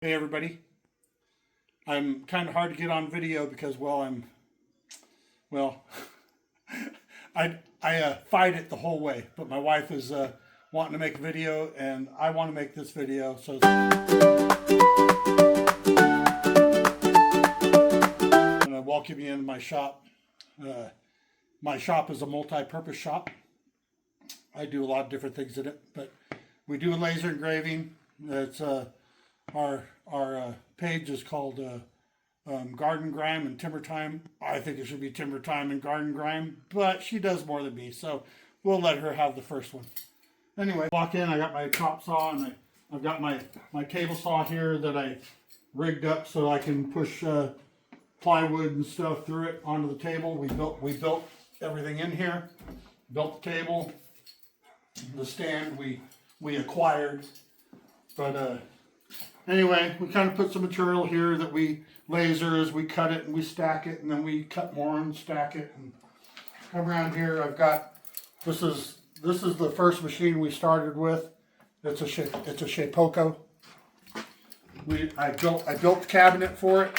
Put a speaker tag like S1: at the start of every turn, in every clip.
S1: Hey everybody, I'm kind of hard to get on video because, I fight it the whole way, but my wife is wanting to make a video and I want to make this video, so I'm going to welcome you into my shop. My shop is a multi-purpose shop. I do a lot of different things in it, but we do laser engraving. It's our page is called Garden Grime and Timber Time. I think it should be Timber Time and Garden Grime, but she does more than me, so we'll let her have the first one. Anyway, walk in, I got my chop saw and I've got my table saw here that I rigged up so I can push plywood and stuff through it onto the table. We built everything in here, built the table, the stand we acquired, but anyway, we kind of put some material here that we laser as we cut it and we stack it, and then we cut more and stack it. And come around here, I've got this is the first machine we started with. It's a Shapeoko. I built the cabinet for it.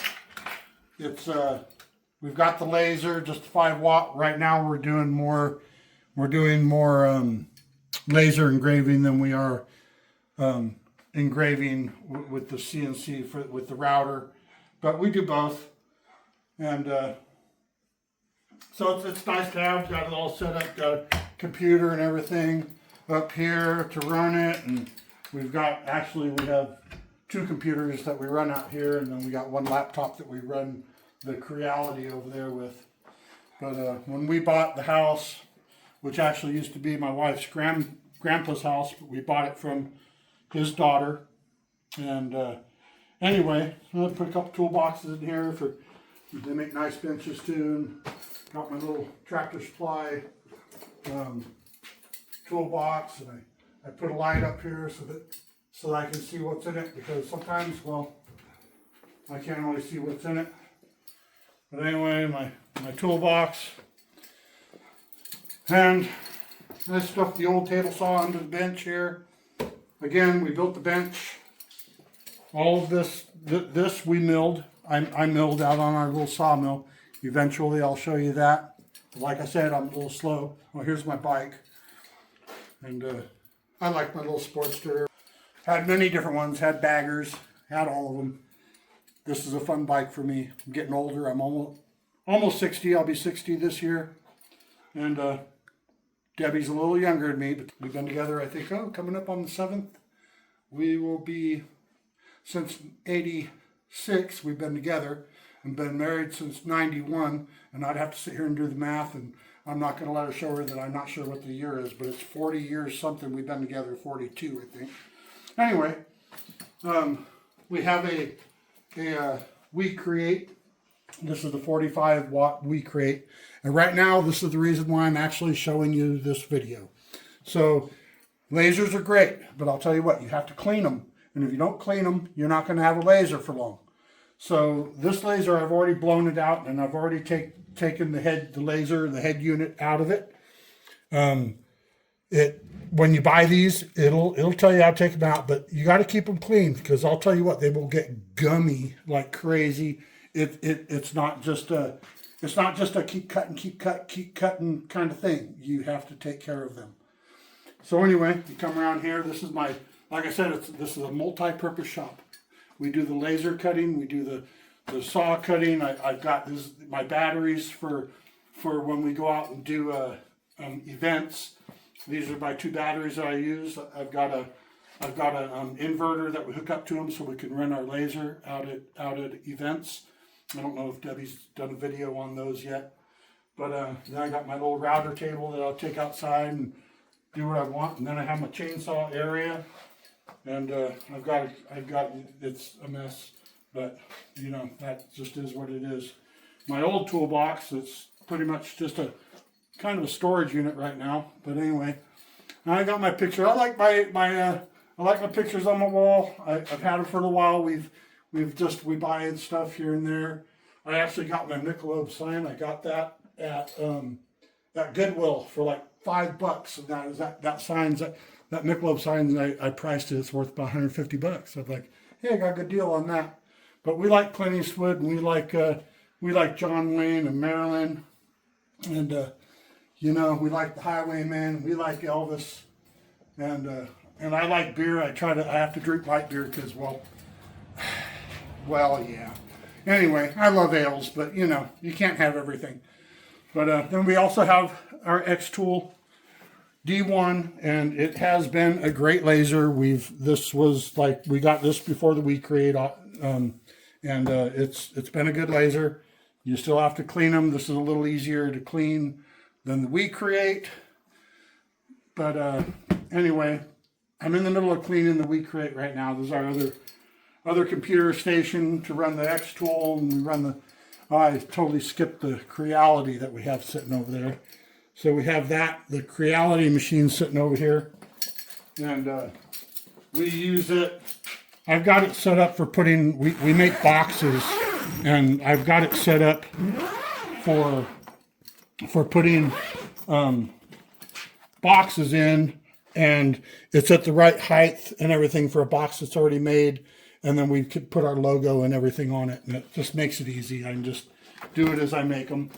S1: It's we've got the laser, just 5 watt. Right now we're doing more laser engraving than we are engraving with the CNC with the router, but we do both. And so it's nice to have. Got it all set up, got a computer and everything up here to run it, and we have 2 computers that we run out here, and then we got 1 laptop that we run the Creality over there with. But when we bought the house, which actually used to be my wife's grandpa's house, but we bought it from his daughter. And anyway, I put a couple toolboxes in here they make nice benches too. And got my little Tractor Supply toolbox, and I put a light up here so that I can see what's in it, because sometimes, I can't always see what's in it. But anyway, my toolbox, and I stuffed the old table saw under the bench here. Again, we built the bench. All of this we milled. I milled out on our little sawmill. Eventually, I'll show you that. Like I said, I'm a little slow. Well, here's my bike. And I like my little Sportster. Had many different ones. Had baggers. Had all of them. This is a fun bike for me. I'm getting older. I'm almost 60. I'll be 60 this year. And Debbie's a little younger than me, but we've been together, I think, coming up on the 7th. We will be, since 86, we've been together and been married since 91. And I'd have to sit here and do the math, and I'm not going to let her show her that I'm not sure what the year is, but it's 40 years something. We've been together, 42, I think. Anyway, we have a WeCreat. This is the 45 watt WeCreat. And right now, this is the reason why I'm actually showing you this video. So, lasers are great, but I'll tell you what, you have to clean them. And if you don't clean them, you're not going to have a laser for long. So, this laser, I've already blown it out, and I've already taken the head unit out of it. When you buy these, it'll tell you how to take them out, but you got to keep them clean, because I'll tell you what, they will get gummy like crazy. It's not just a keep cutting kind of thing. You have to take care of them. So anyway, you come around here. This is like I said, this is a multi-purpose shop. We do the laser cutting. We do the saw cutting. I've got my batteries for when we go out and do events. These are my 2 batteries that I use. I've got an inverter that we hook up to them so we can run our laser out at events. I don't know if Debbie's done a video on those yet, but then I got my little router table that I'll take outside and do what I want, and then I have my chainsaw area, and I've got it's a mess, but that just is what it is. My old toolbox, it's pretty much just a kind of a storage unit right now, but anyway, I got my picture. I like my pictures on my wall. I've had them for a little while. We buy in stuff here and there. I actually got my Michelob sign. I got that at Goodwill for like $5. And that Michelob sign, I priced it. It's worth about $150. So I'm like, hey, I got a good deal on that. But we like Clint Eastwood, and we like John Wayne and Marilyn, and you know, we like the Highwaymen, we like Elvis, and I like beer. I have to drink light beer because, well, yeah. Anyway, I love ales, but you know, you can't have everything. But then we also have our XTool D1, and it has been a great laser. This was like, we got this before the WeCreat, and it's been a good laser. You still have to clean them. This is a little easier to clean than the WeCreat. But anyway, I'm in the middle of cleaning the WeCreat right now. This is our other computer station to run the XTool, and we run the, I totally skipped the Creality that we have sitting over there. So we have the Creality machine sitting over here, and we use it. I've got it set up for putting, we make boxes, and I've got it set up for putting boxes in, and it's at the right height and everything for a box that's already made, and then we could put our logo and everything on it, and it just makes it easy. I can just do it as I make them.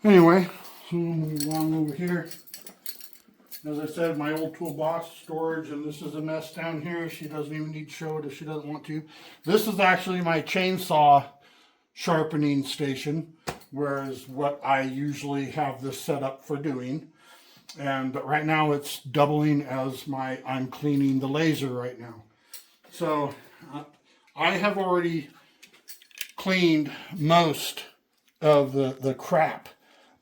S1: Anyway, so move along over here. As I said, my old toolbox storage, and this is a mess down here. She doesn't even need to show it if she doesn't want to. This is actually my chainsaw sharpening station, whereas what I usually have this set up for doing. But right now it's doubling as I'm cleaning the laser right now. So I have already cleaned most of the crap,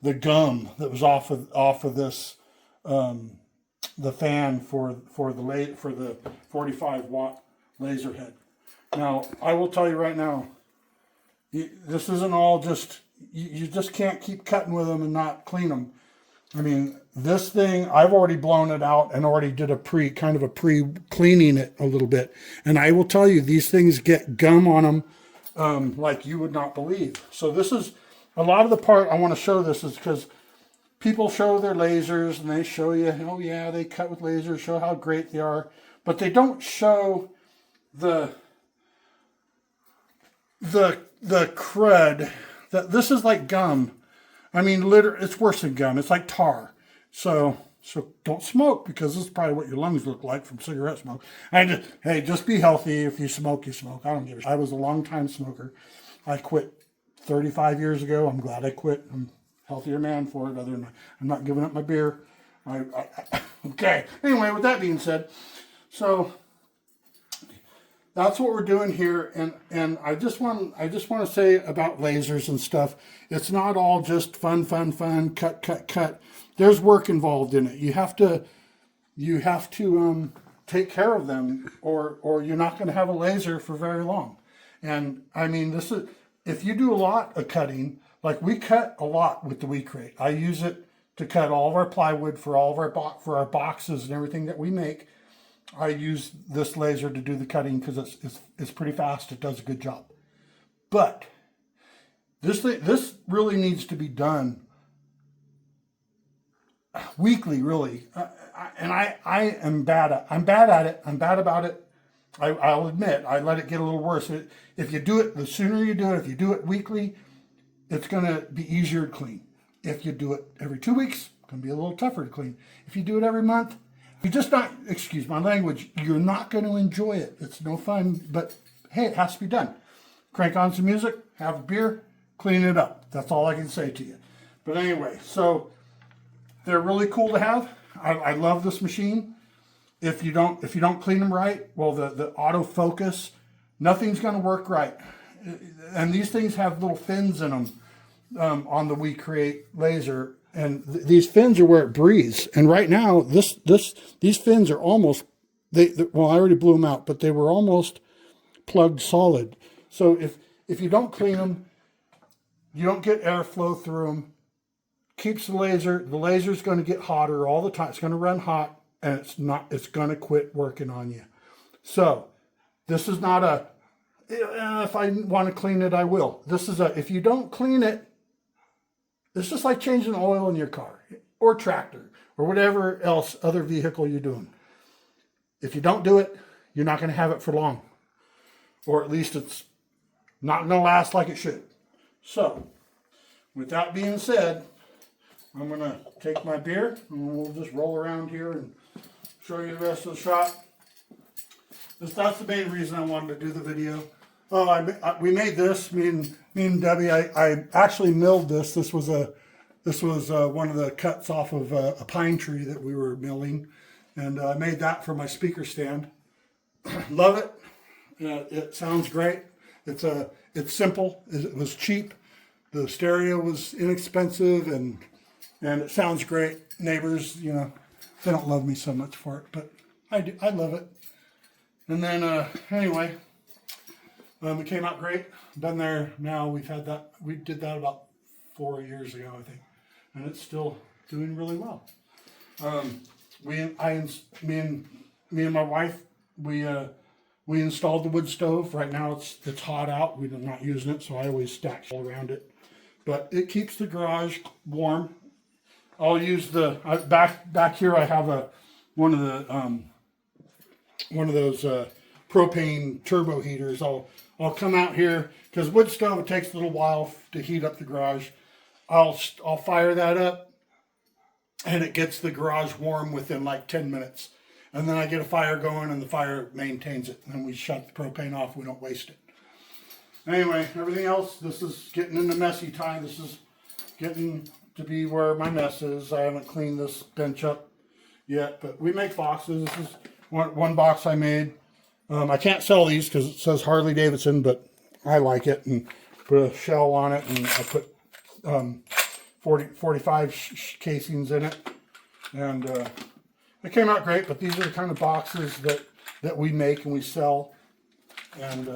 S1: the gum that was off of this, the fan for the 45-watt laser head. Now I will tell you right now, this isn't all just, you just can't keep cutting with them and not clean them. I mean, this thing, I've already blown it out and already did a pre-cleaning it a little bit. And I will tell you, these things get gum on them like you would not believe. So this is, a lot of the part I want to show this is because people show their lasers and they show you, oh yeah, they cut with lasers, show how great they are. But they don't show the crud. This is like gum. I mean, literally, it's worse than gum. It's like tar. So don't smoke, because this is probably what your lungs look like from cigarette smoke. Hey, just be healthy. If you smoke, you smoke. I don't give a shit. I was a long-time smoker. I quit 35 years ago. I'm glad I quit. I'm a healthier man for it. Other than I'm not giving up my beer. Okay. Anyway, with that being said, so that's what we're doing here, and I just want to say about lasers and stuff. It's not all just fun, cut. There's work involved in it. You have to take care of them, or you're not going to have a laser for very long. And I mean, this is, if you do a lot of cutting, like we cut a lot with the WeCreat. I use it to cut all of our plywood for all of our boxes and everything that we make. I use this laser to do the cutting because it's pretty fast. It does a good job. But this really needs to be done weekly, really. I am bad at it. I'm bad about it. I'll admit, I let it get a little worse. If you do it, the sooner you do it, if you do it weekly, it's going to be easier to clean. If you do it every 2 weeks, it's going to be a little tougher to clean. If you do it every month, you're just not, excuse my language, you're not going to enjoy it. It's no fun, but hey, it has to be done. Crank on some music, have a beer, clean it up. That's all I can say to you. But anyway, so they're really cool to have. I love this machine. If you don't clean them right, well, the autofocus, nothing's going to work right. And these things have little fins in them on the WeCreat laser. And these fins are where it breathes. And right now, these fins are almost, well, I already blew them out, but they were almost plugged solid. So if you don't clean them, you don't get airflow through them. Keeps the laser's going to get hotter all the time. It's going to run hot, and it's going to quit working on you. So this is not if I want to clean it, I will. This is if you don't clean it, it's just like changing oil in your car or tractor or whatever else other vehicle you're doing. If you don't do it, you're not going to have it for long. Or at least it's not going to last like it should. So, with that being said, I'm going to take my beer and we'll just roll around here and show you the rest of the shop. That's the main reason I wanted to do the video. Oh, we made this, me and Debbie. I actually milled this. This was one of the cuts off of a pine tree that we were milling, and I made that for my speaker stand. Love it. It sounds great. It's simple. It was cheap. The stereo was inexpensive, and it sounds great. Neighbors, they don't love me so much for it, but I do. I love it. And then anyway, it came out great. Been there now. We've had that. We did that about 4 years ago, I think, and it's still doing really well. Me and my wife, we installed the wood stove. Right now it's hot out. We're not using it, so I always stack all around it. But it keeps the garage warm. I'll use back here. I have one of those propane turbo heaters. I'll come out here because wood stove, it takes a little while to heat up the garage. I'll fire that up, and it gets the garage warm within like 10 minutes. And then I get a fire going, and the fire maintains it. And we shut the propane off. We don't waste it. Anyway, everything else, this is getting into messy time. This is getting to be where my mess is. I haven't cleaned this bench up yet, but we make boxes. This is one box I made. I can't sell these because it says Harley Davidson, but I like it, and put a shell on it, and I put 45 casings in it, and it came out great. But these are the kind of boxes that we make and we sell, and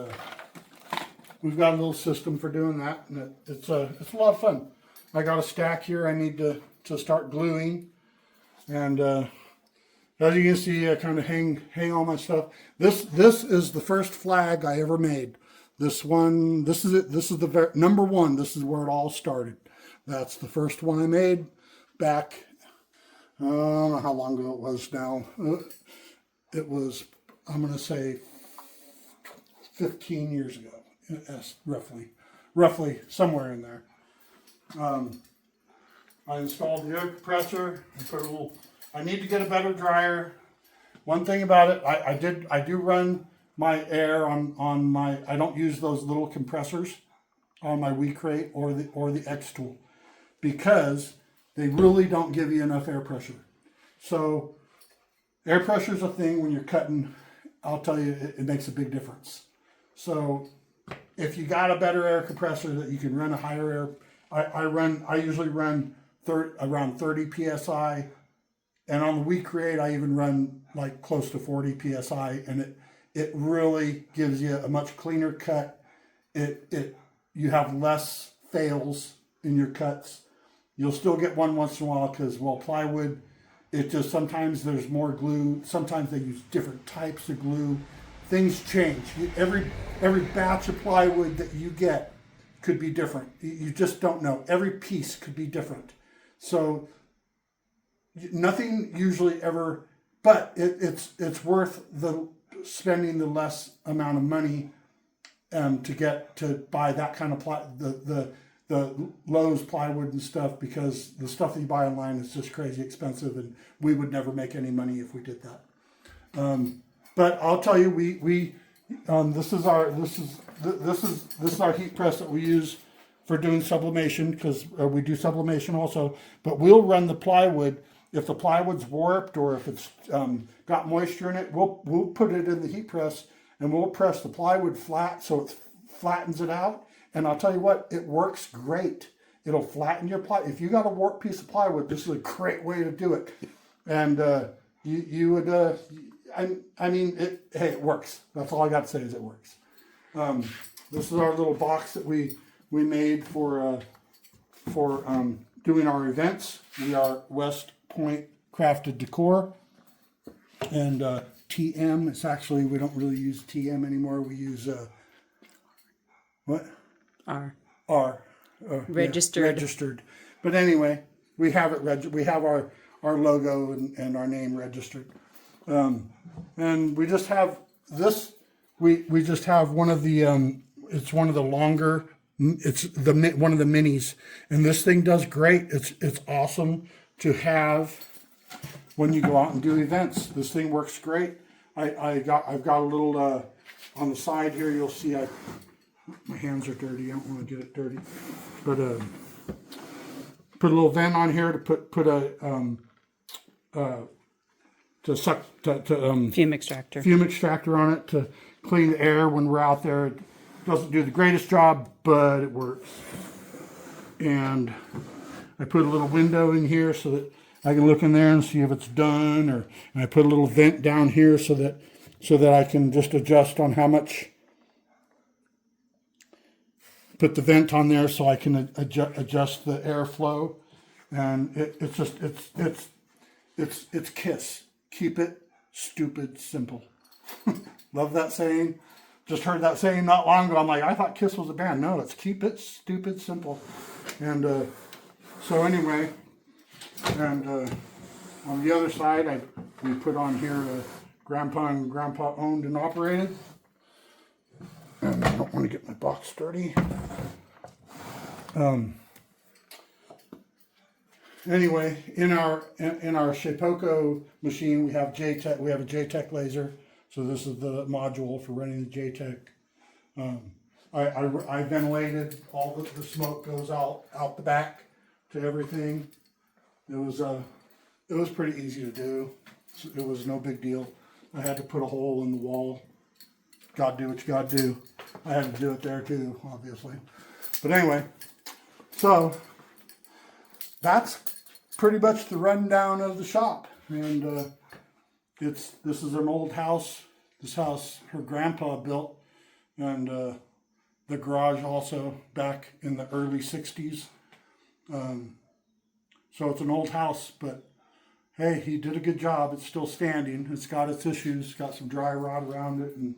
S1: we've got a little system for doing that, and it's a lot of fun. I got a stack here I need to start gluing, and as you can see, I kind of hang all my stuff. This is the first flag I ever made. This is it. This is the number one. This is where it all started. That's the first one I made back, I don't know how long ago it was now. It was, I'm going to say 15 years ago, roughly somewhere in there. I installed the air compressor and put a little, I need to get a better dryer. One thing about it, I do run my air on my, I don't use those little compressors on my WeCreat or the XTool, because they really don't give you enough air pressure. So air pressure is a thing when you're cutting. I'll tell you, it makes a big difference. So if you got a better air compressor that you can run a higher air, I usually run around 30 psi, and on the WeCreat I even run like close to 40 psi, and it really gives you a much cleaner cut. You have less fails in your cuts. You'll still get one once in a while because, well, plywood, it just sometimes there's more glue. Sometimes they use different types of glue. Things change. Every batch of plywood that you get could be different. You just don't know. Every piece could be different. So nothing usually ever, but it's worth spending the less amount of money to buy that kind of the Lowe's plywood and stuff, because the stuff that you buy online is just crazy expensive, and we would never make any money if we did that. But I'll tell you, this is our heat press that we use for doing sublimation, because we do sublimation also. But we'll run the plywood. If the plywood's warped or if it's got moisture in it, we'll put it in the heat press and we'll press the plywood flat so it flattens it out. And I'll tell you what, it works great. It'll flatten your plywood. If you got a warped piece of plywood, this is a great way to do it. And you would, hey, it works. That's all I got to say is it works. This is our little box that we made for doing our events. We are West Point Crafted Decor, and TM. It's actually, we don't really use TM anymore. We use what? R.
S2: Registered.
S1: Yeah, registered. But anyway, we have it. We have our our logo and our name registered. And we just have this. We just have one of the. It's one of the longer. It's one of the minis, and this thing does great. It's awesome to have when you go out and do events. This thing works great. I've got a little on the side here. You'll see my hands are dirty. I don't want to get it dirty, but put a little vent on here to put a
S2: fume extractor.
S1: Fume extractor on it to clean the air when we're out there. It doesn't do the greatest job, but it works. And I put a little window in here so that I can look in there and see if it's done. And I put a little vent down here so that I can just adjust on how much. Put the vent on there so I can adjust the airflow. And it's KISS. Keep it stupid simple. Love that saying. Just heard that saying not long ago. I'm like, I thought KISS was a band. No, it's keep it stupid simple. And so anyway, and on the other side, we put on here Grandpa and Grandpa owned and operated. And I don't want to get my box dirty. Anyway, in our Shapeoko machine, we have JTech. We have a JTech laser. So this is the module for running the JTech. I ventilated. All the smoke goes out the back to everything. It was pretty easy to do. It was no big deal. I had to put a hole in the wall. Gotta do what you gotta do. I had to do it there too, obviously. But anyway, so that's pretty much the rundown of the shop. And this is an old house. This house her grandpa built, and the garage also back in the early 60s. So it's an old house, but hey, he did a good job. It's still standing. It's got its issues. It's got some dry rot around it and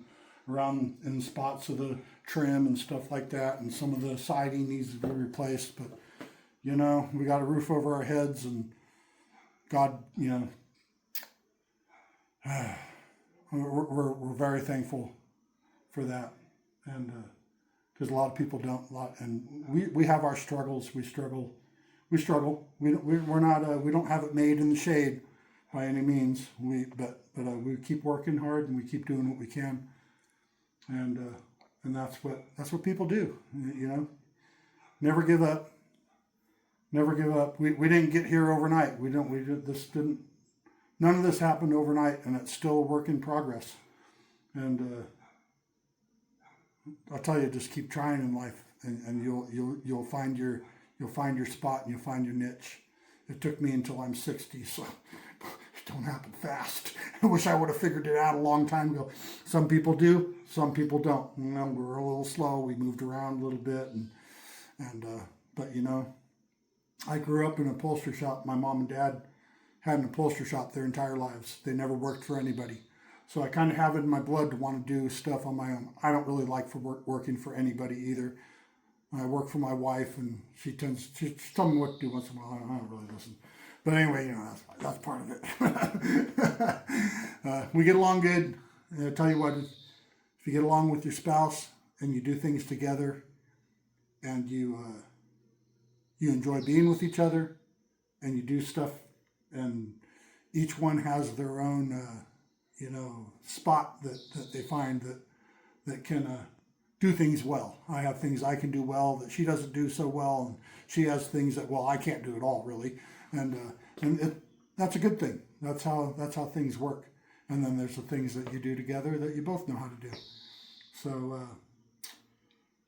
S1: around in spots of the trim and stuff like that, and some of the siding needs to be replaced. But you know, we got a roof over our heads, and God, you know, we're very thankful for that, and because a lot of people don't. And we have our struggles. We struggle. We don't have it made in the shade by any means. But we keep working hard, and we keep doing what we can. And that's what people do, you know. Never give up. Never give up. We didn't get here overnight. None of this happened overnight, and it's still a work in progress. And I'll tell you, just keep trying in life, and you'll find your spot, and you'll find your niche. It took me until I'm 60, so it don't happen fast. I wish I would have figured it out a long time ago. Some people do, some people don't. You know, we're a little slow. We moved around a little bit, but you know, I grew up in an upholstery shop. My mom and dad had an upholstery shop their entire lives. They never worked for anybody. So I kind of have it in my blood to want to do stuff on my own. I don't really like working for anybody either. I work for my wife, and she's telling me what to do once in a while. I don't really listen. But anyway, you know, that's part of it. We get along good. I tell you what, if you get along with your spouse and you do things together, and you enjoy being with each other, and you do stuff, and each one has their own, you know, spot that they find that can do things well. I have things I can do well that she doesn't do so well, and she has things that, well, I can't do at all, really. And that's a good thing. That's how things work. And then there's the things that you do together that you both know how to do. So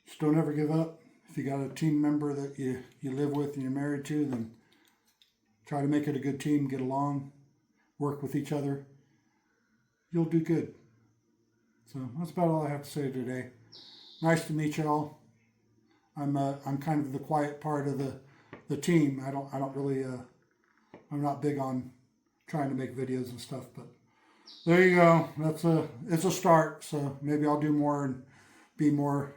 S1: just don't ever give up. If you got a team member that you live with and you're married to, then try to make it a good team, get along, work with each other. You'll do good. So that's about all I have to say today. Nice to meet y'all. I'm kind of the quiet part of the team. I don't really I'm not big on trying to make videos and stuff, but there you go. It's a start. So maybe I'll do more and be more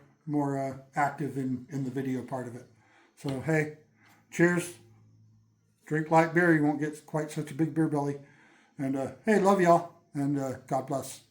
S1: active in the video part of it. So hey, cheers. Drink light beer. You won't get quite such a big beer belly. And hey, love y'all. And God bless.